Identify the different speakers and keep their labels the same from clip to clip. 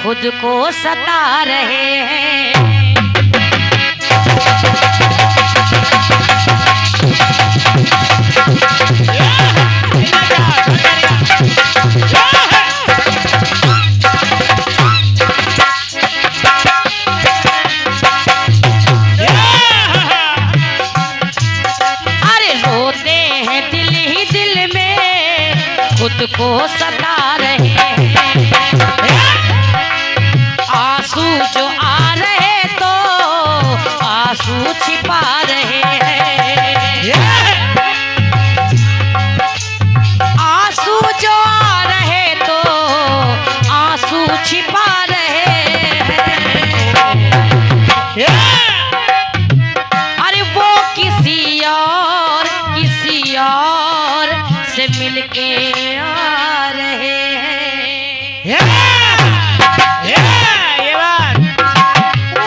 Speaker 1: खुद को सता रहे हैं। अरे रोते हैं दिल ही दिल में, खुद को सता रहे हैं। आंसू जो आ रहे तो आंसू छिपा रहे हैं। आंसू जो आ रहे तो आंसू छिपा रहे हैं। अरे वो किसी और से मिलके आ रहे हैं।
Speaker 2: ये बात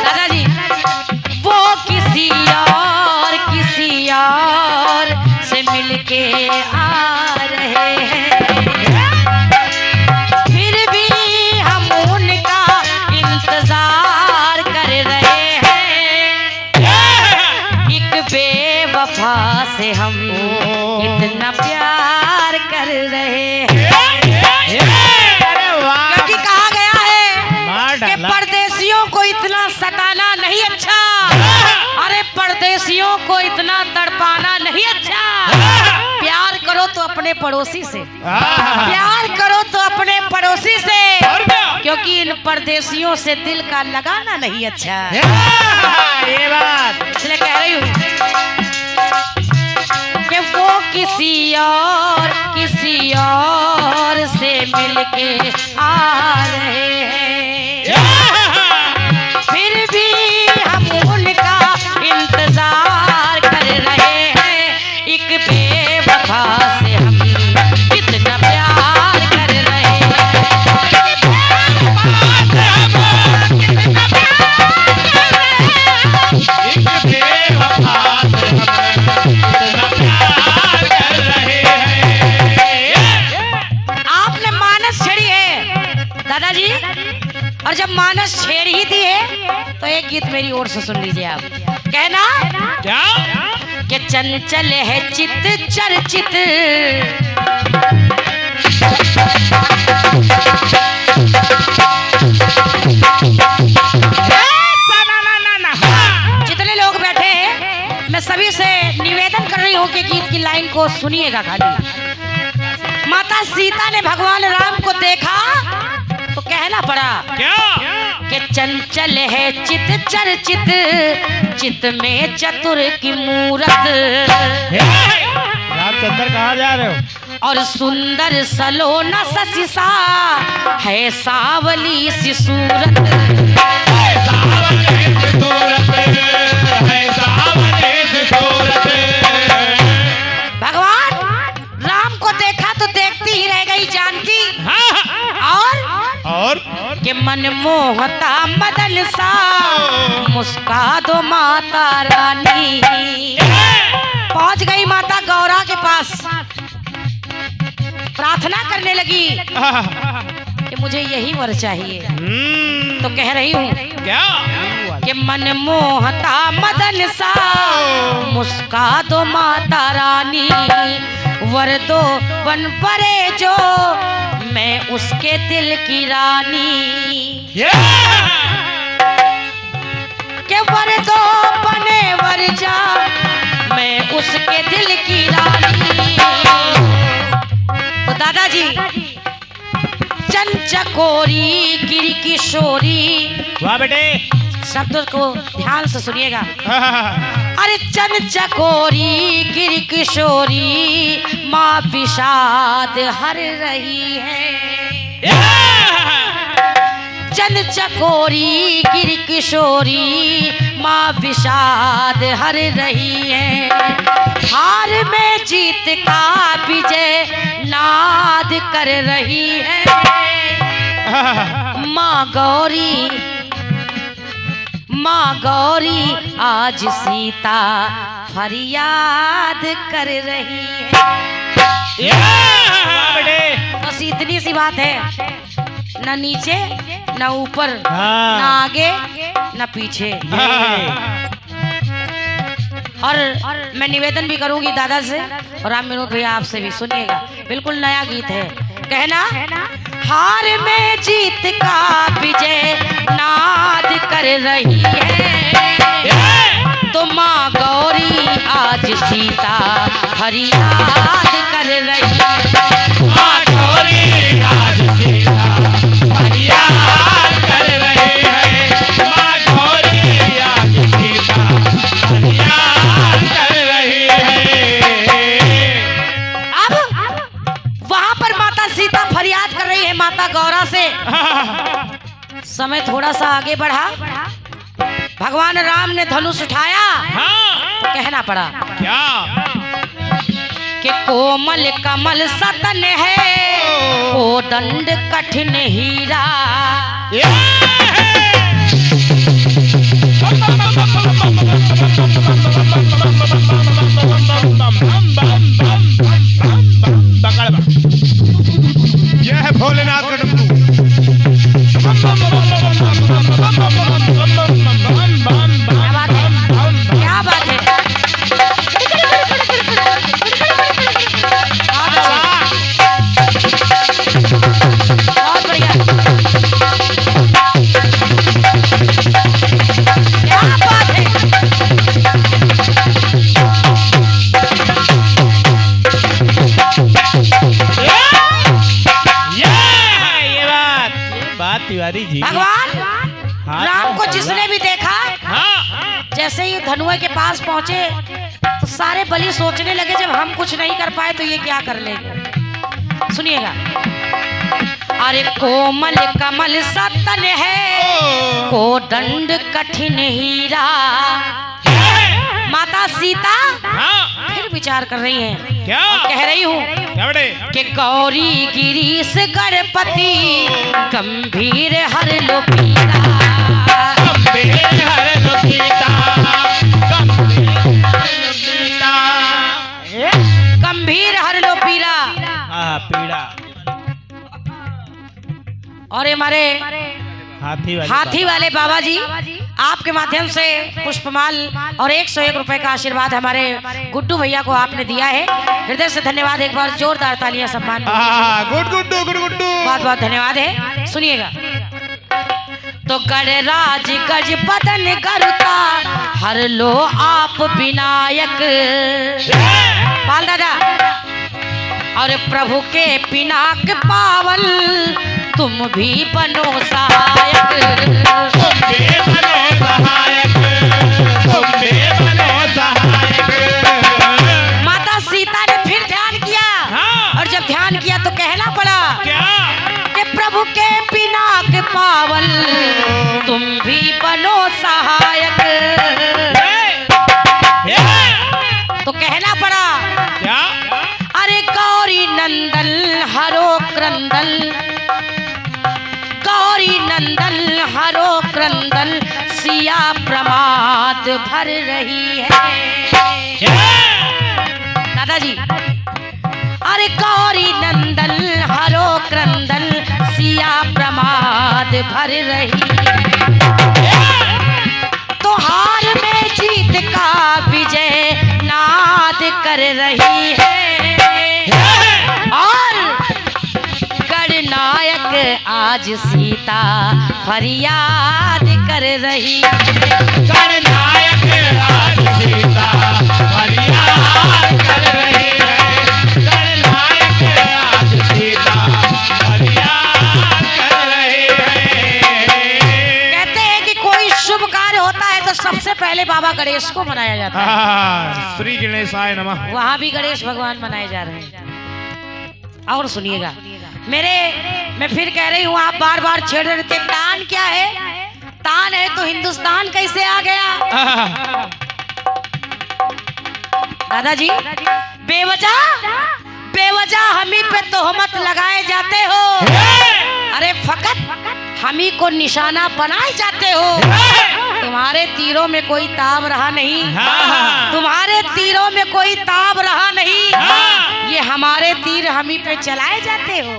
Speaker 1: दादाजी, वो किसी और से मिलके आ रहे हैं। फिर भी हम उनका इंतजार कर रहे हैं। एक बेवफा से हम इतना प्यार कर रहे हैं। क्योंकि कहा गया है कि परदेशियों को इतना सताना नहीं अच्छा, अरे परदेशियों को इतना तड़पाना नहीं अच्छा। प्यार करो तो अपने पड़ोसी से, प्यार करो तो अपने पड़ोसी से, क्योंकि इन परदेशियों से दिल का लगाना नहीं अच्छा।
Speaker 2: ये बात
Speaker 1: इसलिए कह रही हूँ कि वो किसी और से मिलके आ रहे हैं। फिर भी हम उनका इंतजार कर रहे हैं। एक बेवफा से हम कितना प्यार कर रहे हैं। आपने मानस छेड़ी है दादाजी, और जब मानस छेड़ ही दी है तो एक गीत मेरी ओर से सुन लीजिए आप। कहना
Speaker 2: क्या
Speaker 1: कि चंचल है चित चर्चित, जितने लोग बैठे हैं मैं सभी से निवेदन कर रही हूँ कि गीत की लाइन को सुनिएगा खाली। माता सीता ने भगवान राम को देखा तो कहना पड़ा
Speaker 2: क्या
Speaker 1: कि चंचल है चित चर्चित, चित में चतुर की मूरत,
Speaker 2: रामचंद्र कहाँ जा रहे हो?
Speaker 1: और सुंदर सलोना ससिसा है सावली सी सूरत। भगवान राम को देखा तो देखती ही रह गई जानकी, और कि मन मोहता मदन सा मुस्का दो माता रानी। पहुंच गई माता गौरा के पास, प्रार्थना करने लगी कि मुझे यही वर चाहिए। तो कह रही हूँ
Speaker 2: क्या
Speaker 1: कि मन मोहता मदन सा मुस्का दो माता रानी, वर दो बन परे जो मैं उसके दिल की रानी। के वर दो बने वर जा मैं उसके दिल की रानी। तो दादाजी चंचकोरी गिर किशोरी,
Speaker 2: वाह बेटे
Speaker 1: शब्दों को ध्यान से सुनिएगा। अरे चंचकोरी गिर किशोरी माँ विषाद हर रही है। चंचकोरी गिर किशोरी माँ विषाद हर रही है। हार में जीत का विजय नाद कर रही है। माँ गौरी आज सीता फरियाद कर रही है। बस इतनी सी बात है, न नीचे न ऊपर न
Speaker 2: हाँ।
Speaker 1: आगे न पीछे। और मैं निवेदन भी करूंगी दादा से और राम विनोद भैया आपसे भी, सुनिएगा, बिल्कुल नया गीत है। कहना, हार में जीत का विजय नाद कर रही है, तो माँ गौरी आज सीता फरियाद कर रही है।
Speaker 2: माँ गौरी आज सीता फरियाद कर रही है। माँ गौरी आज सीता फरियाद कर रही है।
Speaker 1: अब वहां पर माता सीता फरियाद कर रही है माता गौरा से। समय थोड़ा सा आगे बढ़ा, भगवान राम ने धनुष उठाया, तो कहना पड़ा
Speaker 2: क्या?
Speaker 1: कि कोमल कमल सतन है, कोदंड कठिन हीरा।
Speaker 2: यह है भोलेनाथ का डमरू।
Speaker 1: क्या बात है, क्या बात है। बहुत बढ़िया, क्या बात है।
Speaker 2: ये बात तिवारी जी।
Speaker 1: भगवान
Speaker 2: हाँ,
Speaker 1: राम को जिसने भी देखा,
Speaker 2: हाँ,
Speaker 1: जैसे ही धनुआ के पास पहुंचे तो सारे बलि सोचने लगे, जब हम कुछ नहीं कर पाए तो ये क्या कर लेंगे। सुनिएगा, अरे कोमल कमल सतन है, कोदंड कठिन हीरा। माता सीता
Speaker 2: हाँ,
Speaker 1: फिर विचार कर रही हैं,
Speaker 2: क्या?
Speaker 1: और कह रही हूँ
Speaker 2: क्या बड़े?
Speaker 1: कि गौरी गिरीश गणपति गंभीर हर लो पीरा।
Speaker 2: गंभीर हर लो पीरा, गंभीर हर लो पीरा।
Speaker 1: गंभीर हर लो पीरा।
Speaker 2: हाँ, पीड़ा।
Speaker 1: और हमारे हाथी वाले बाबा जी, आपके माध्यम से पुष्पमाल और 101 रुपए का आशीर्वाद हमारे गुड्डू भैया को आपने दिया है। हृदय से धन्यवाद, एक बार जोरदार तालियां सम्मान।
Speaker 2: Good Guddu, good Guddu.
Speaker 1: बहुत बहुत धन्यवाद है। सुनिएगा, तो गणराज गज बदन गरुता हर लो आप विनायक। पाल दादा, और प्रभु के पिनाक पावन तुम भी बनो सहायक।
Speaker 2: तुम भी बनो सहायक, तुम भी बनो सहायक।
Speaker 1: माता सीता ने फिर ध्यान किया,
Speaker 2: हाँ।
Speaker 1: और जब ध्यान किया तो कहना पड़ा
Speaker 2: क्या?
Speaker 1: कि प्रभु के पिनाक पावन तुम भी बनो सहायक। तो कहना पड़ा
Speaker 2: क्या?
Speaker 1: अरे गौरी नंदन हरो क्रंदन, गौरी नंदन हरो क्रंदन, सिया प्रमाद भर रही है। दादाजी, अरे गौरी नंदन हरो क्रंदन, सिया प्रमाद भर रही है। तो हार में जीत का विजय नाद कर रही है, और गणनायक आज सीता फरियाद कर रही है।
Speaker 2: गणनायक आज सीता फरियाद कर रही है। गणनायक आज सीता फरियाद कर रही है।
Speaker 1: कहते हैं कि कोई शुभ कार्य होता है तो सबसे पहले बाबा गणेश को मनाया जाता है।
Speaker 2: श्री गणेशाय नमः।
Speaker 1: वहाँ भी गणेश भगवान मनाए जा रहे हैं। और सुनिएगा, मैं फिर कह रही हूँ, आप बार बार छेड़ रहे थे, तान क्या है? तान है तो हिंदुस्तान कैसे आ गया? दादाजी, बेवजह हमी पे तोहमत लगाए जाते हो। अरे फकत हमी को निशाना बनाए जाते हो। तुम्हारे तीरों में कोई ताब रहा नहीं, तुम्हारे तीरों में कोई ताब रहा नहीं, ये हमारे तीर हमी पे चलाए जाते हो।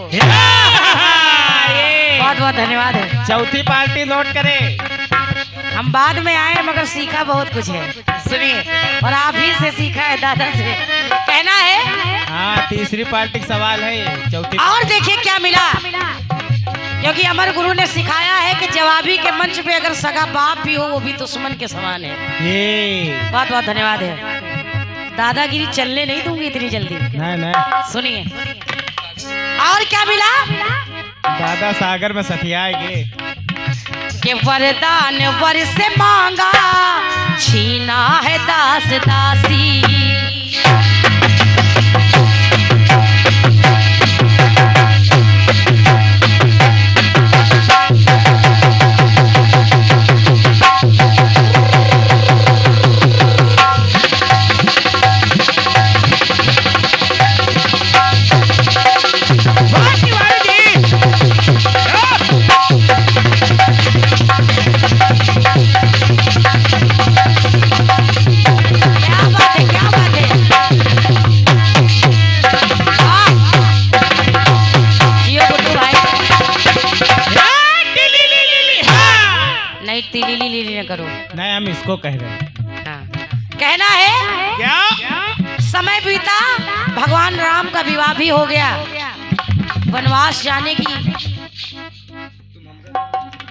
Speaker 1: बहुत बहुत बहुत धन्यवाद है।
Speaker 2: चौथी पार्टी नोट करे।
Speaker 1: हम बाद में आए मगर सीखा बहुत कुछ है, सुनिए, और आप ही से सीखा है, दादा से। कहना है
Speaker 2: हाँ, तीसरी पार्टी का सवाल है। चौथी
Speaker 1: और देखिए क्या मिला, क्योंकि अमर गुरु ने सिखाया है कि जवाबी के मंच पे अगर सगा बाप भी हो वो भी दुश्मन के समान है।
Speaker 2: ये
Speaker 1: बहुत बहुत धन्यवाद है। दादागिरी चलने नहीं दूंगी इतनी जल्दी।
Speaker 2: नहीं नहीं,
Speaker 1: सुनिए और क्या मिला,
Speaker 2: दादा सागर में सठियाएंगे।
Speaker 1: कि वरदान वर से मांगा, छीना है दास दासी। करो
Speaker 2: नहीं, हम इसको कह रहे हैं।
Speaker 1: हाँ। कहना है
Speaker 2: क्या
Speaker 1: समय बीता, भगवान राम का विवाह भी हो गया, वनवास जाने की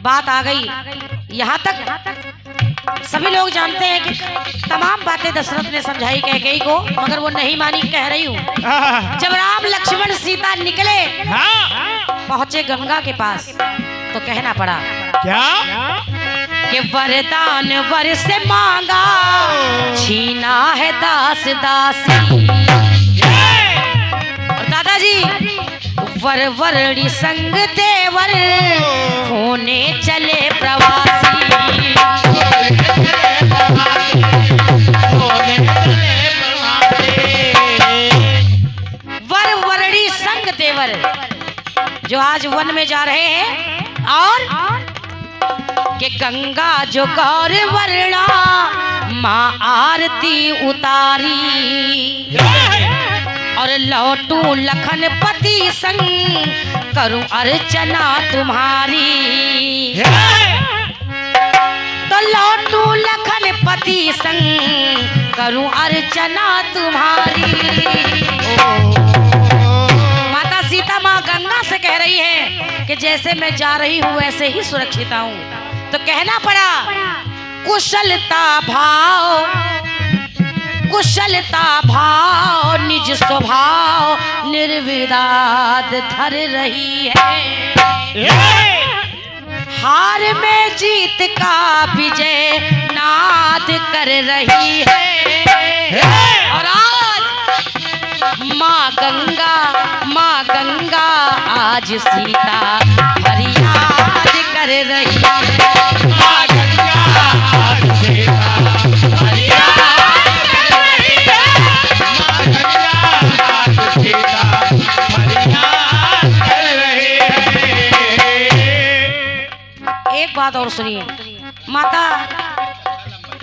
Speaker 1: बात आ गई। यहाँ तक सभी लोग जानते हैं कि तमाम बातें दशरथ ने समझाई कैकेयी को, मगर वो नहीं मानी। कह रही हूँ, जब राम लक्ष्मण सीता निकले, पहुंचे गंगा के पास, तो कहना पड़ा
Speaker 2: क्या
Speaker 1: कि वरदान वर से मांगा, छीना है दास दासी। और दादाजी वर वरड़ी संग देवर, होने चले प्रवासी। वर वरड़ी संग देवर जो आज वन में जा रहे हैं, और कि गंगा जो गौर वर्णा, माँ आरती उतारी। और लौटू लखन पति संग, करूं अर्चना तुम्हारी। तो लौटू लखन पति संग, करूं अर्चना तुम्हारी। माता सीता माँ गंगा से कह रही है कि जैसे मैं जा रही हूँ वैसे ही सुरक्षित हूँ। तो कहना पड़ा कुशलता भाव, कुशलता भाव, निज स्वभाव निर्विवाद धर रही है। हार में जीत का विजय नाद कर रही है। और आज माँ गंगा आज सीता फरियाद कर रही है।
Speaker 2: माँ गंगा आज सीता फरियाद कर रही है। माँ गंगा आज सीता फरियाद कर रही है।
Speaker 1: एक बात और सुनिए,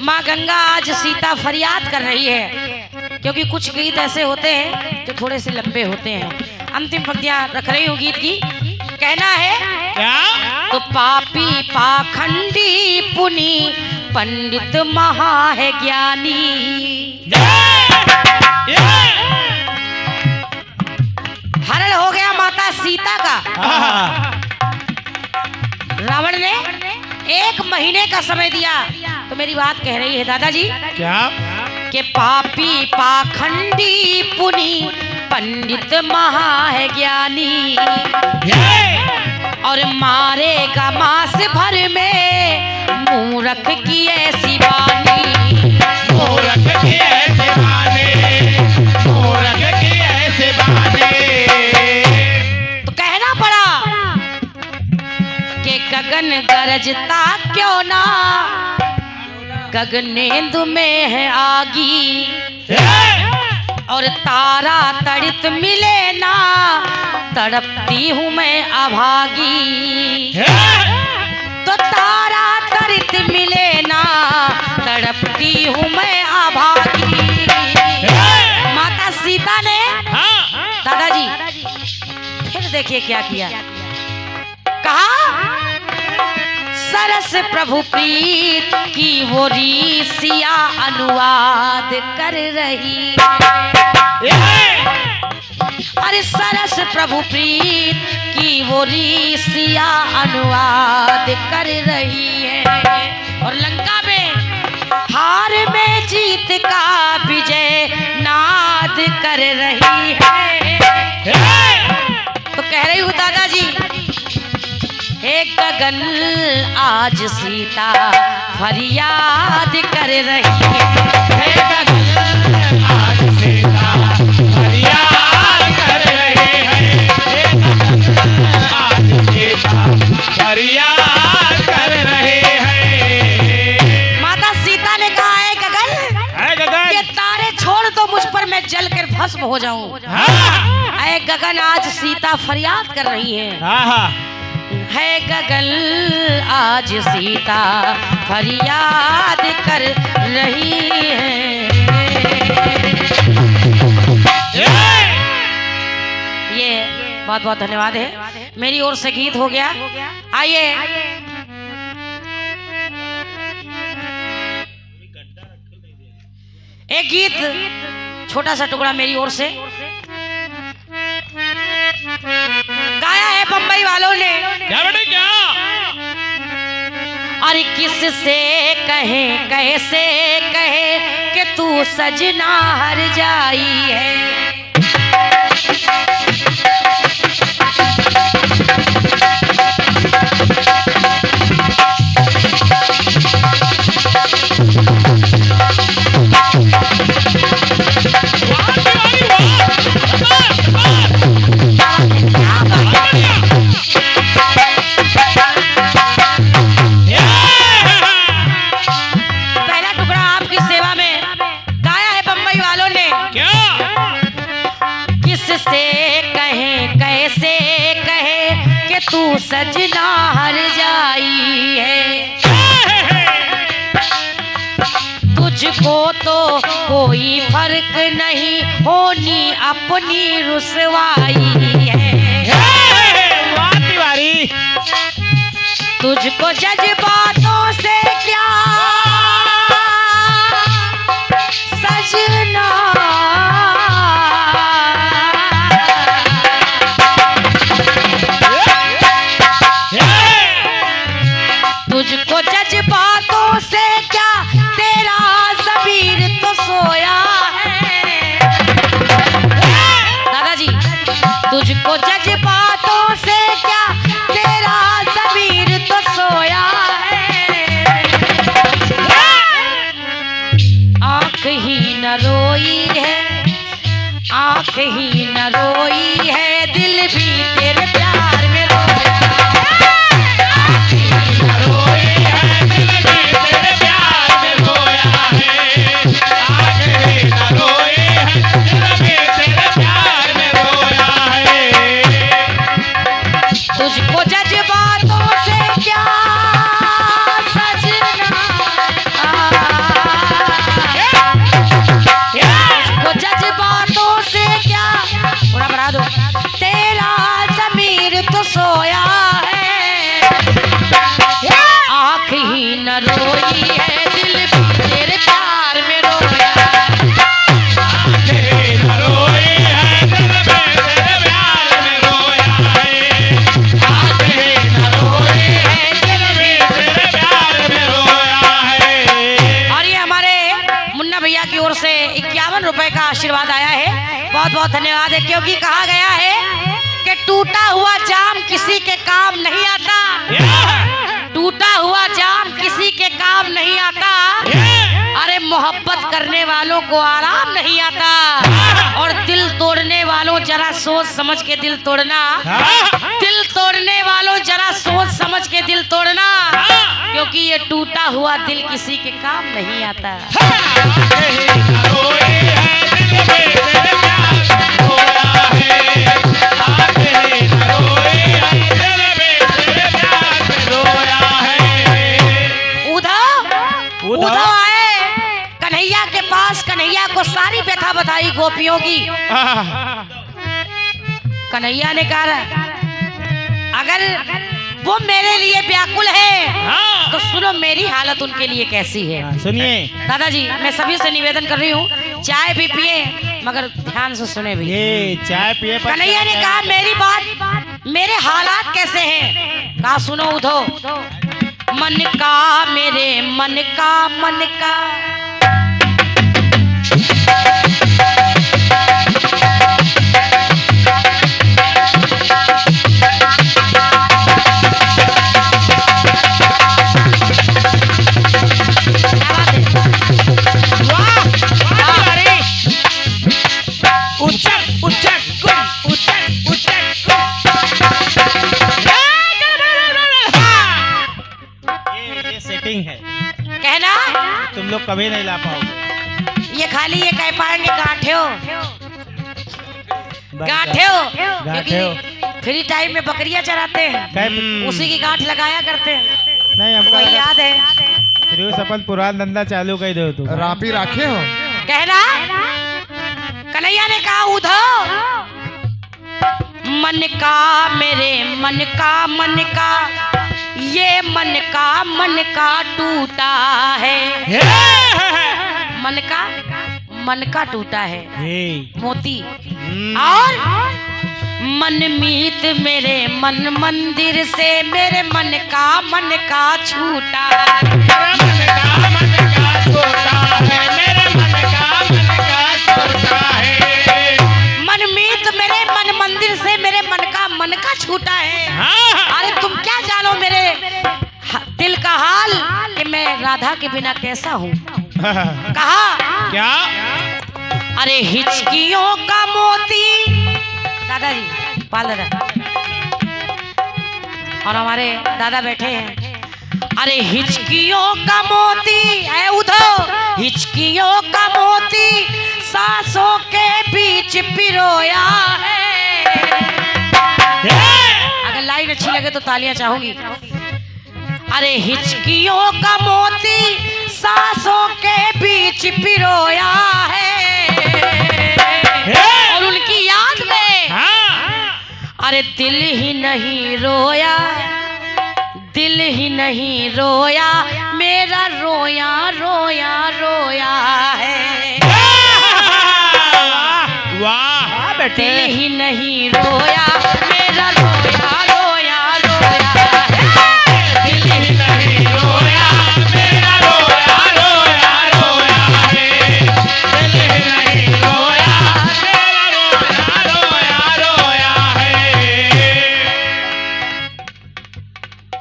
Speaker 1: माँ गंगा आज सीता फरियाद कर रही है, क्योंकि कुछ गीत ऐसे होते हैं जो थोड़े से लंबे होते हैं। अंतिम पंक्तियां रख रही हूँ गीत की। कहना है
Speaker 2: क्या
Speaker 1: तो पापी पाखंडी पुनि, पंडित महा है ज्ञानी। हरण हो गया माता सीता का। रावण ने 1 महीने का समय दिया। तो मेरी बात कह रही है दादाजी,
Speaker 2: क्या
Speaker 1: कि पापी पाखंडी पुनि, पंडित महा है ज्ञानी। और मारेगा मास भर में, मूर्ख की ऐसी वाणी।
Speaker 2: मूर्ख की ऐसी वाणी, मूर्ख की ऐसी वाणी।
Speaker 1: तो कहना पड़ा कि गगन गरजता क्यों ना, गगनेंदु में है आगी। और तारा तड़ित मिले ना, तड़पती हूँ मैं अभागी। तो तारा तड़ित मिले ना, तड़पती हूँ मैं अभागी। माता सीता ने दादाजी फिर देखिए क्या किया। कहा सरस प्रभु प्रीत की वो रीसिया अनुवाद कर रही है। अरे सरस प्रभु प्रीत की वो रीसिया अनुवाद कर रही है। और लंका में हार में जीत का विजय नाद कर रही है। तो कह रही हूँ दादाजी, हे गगन आज सीता फरियाद कर रही है।
Speaker 2: हे गगन आज सीता फरियाद कर रही है। हे गगन आज सीता फरियाद कर रहे हैं।
Speaker 1: माता सीता ने कहा है गगन, ये तारे छोड़ दो मुझ पर, मैं जल कर भस्म हो जाऊं। है गगन आज सीता फरियाद कर रही है। है गगन आज सीता फरियाद कर रही है। ये बहुत बहुत धन्यवाद है। मेरी ओर से गीत हो गया। आइए एक गीत छोटा सा टुकड़ा मेरी ओर से गाया है बम्बई वालों ने।
Speaker 2: क्या बेटे क्या?
Speaker 1: अरे किससे कहे कैसे कहे कि तू सजना हर जाई है। तू सजना हर जाई है। तुझको तो कोई फर्क नहीं होनी अपनी रुसवाई है। तुझको जज्बातों से क्या सजना, तुझको जज्बातों से क्या तेरा ज़मीर तो सोया है। दादाजी, तुझको जज्बातों से क्या तेरा ज़मीर तो सोया है। आँख ही न रोई है, आँख ही न रोई है, दिल भी तेरे प्यार में रोया। तुझको जज्बातों से क्या सजना, तुझको जज्बातों से क्या, थोड़ा बढ़ा दो, तेरा ज़मीर तो सोया है। आँख ही न रोई है, दिल भी तेरे प्यार में रोया। से 51 रुपए का आशीर्वाद आया है। बहुत बहुत धन्यवाद है। क्योंकि कहा गया है कि टूटा हुआ जाम किसी के काम नहीं आता। टूटा हुआ जाम किसी के काम नहीं आता। अरे मोहब्बत करने वालों को आराम नहीं आता। और दिल तोड़ने वालों जरा सोच समझ के दिल तोड़ना। दिल तोड़ने वालों जरा सोच समझ के दिल तोड़ना, क्योंकि ये टूटा हुआ दिल किसी के काम नहीं आता। उद्धव आए कन्हैया के पास, कन्हैया को सारी व्यथा बताई गोपियों की। कन्हैया ने कहा अगर वो मेरे लिए व्याकुल है।
Speaker 2: हाँ।
Speaker 1: तो सुनो मेरी हालत उनके लिए कैसी है।
Speaker 3: सुनिए
Speaker 1: दादाजी मैं सभी से निवेदन कर रही हूँ, चाय भी पिए मगर ध्यान से सुने भी।
Speaker 3: ये चाय पिए पर
Speaker 1: कन्हैया ने कहा मेरी बात, मेरे हालात कैसे हैं। कहा सुनो उधो, मन का मेरे मन का
Speaker 3: सेटिंग है,
Speaker 1: कहना
Speaker 3: तुम लोग कभी नहीं ला पाओगे।
Speaker 1: ये खाली ये कह पाएंगे गांठे हो क्योंकि फ्री टाइम में बकरियां चराते हैं, उसी की गांठ लगाया करते हैं।
Speaker 3: नहीं हमको
Speaker 1: वही याद है।
Speaker 3: फिर अपन पुराना धंधा चालू कर दो तुम।
Speaker 2: रापी राखे हो।
Speaker 1: कहना कन्हैया ने कहा उधो, मन का मेरे मन का ये मन का टूटा है। मन का टूटा है मोती। और मनमीत मेरे मन मंदिर से मेरे मन का छूटा मनमीत मेरे मन मंदिर से मेरे मन का छूटा है। अरे तुम क्या जानो मेरे दिल का हाल कि मैं राधा के बिना कैसा हूँ। कहा
Speaker 3: क्या?
Speaker 1: अरे हिचकियों का मोती, दादाजी पाल दादा और हमारे दादा बैठे हैं। अरे हिचकियों का मोती है उधो, हिचकियों का मोती सांसों के बीच पिरोया है। अगर लाइन अच्छी लगे तो तालियां चाहूंगी। अरे हिचकियों का मोती सांसों के बीच पिरोया है और उनकी याद में अरे दिल ही नहीं रोया, दिल ही नहीं रोया, मेरा रोया रोया रोया है।
Speaker 3: वाह बेटे,
Speaker 1: दिल ही नहीं रोया, मेरा रोया रोया रोया है। दिल ही नहीं रोया, मेरा रोया रोया रोया है। दिल ही नहीं रोया, मेरा रोया रोया रोया है।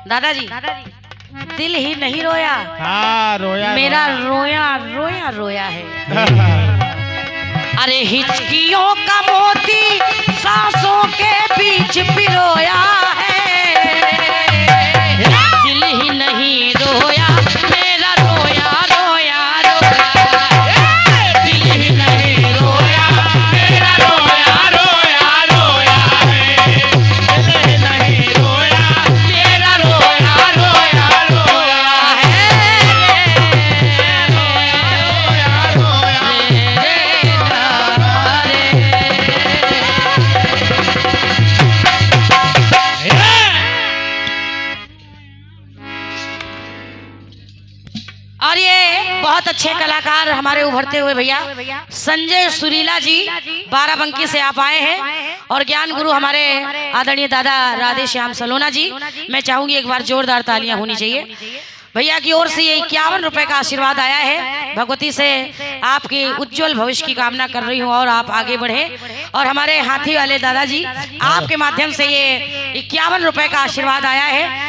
Speaker 1: दादाजी दिल ही नहीं रोया,
Speaker 3: हाँ रोया,
Speaker 1: मेरा रोया रोया रोया है। अरे हिचकियों का मोती सांसों के बीच पिरोया है। दिल ही नहीं रोया, मेरा रोया रोया रोया है। दिल ही नहीं रोया, मेरा रोया रोया रोया है। दिल ही नहीं रोया, मेरा रोया रोया रोया है। रोया रोया और ये बहुत अच्छे कलाकार हमारे उभरते हुए भैया संजय सुरीला जी बाराबंकी से आप आए हैं और ज्ञान गुरु हमारे आदरणीय दादा राधे श्याम सलोना जी। मैं चाहूंगी एक बार जोरदार तालियां होनी चाहिए। भैया की ओर से ये 51 रुपए का आशीर्वाद आया है। भगवती से आपकी उज्जवल भविष्य की कामना कर रही हूँ और आप आगे बढ़े। और हमारे हाथी वाले दादाजी आपके माध्यम से ये 51 रुपए का आशीर्वाद आया है।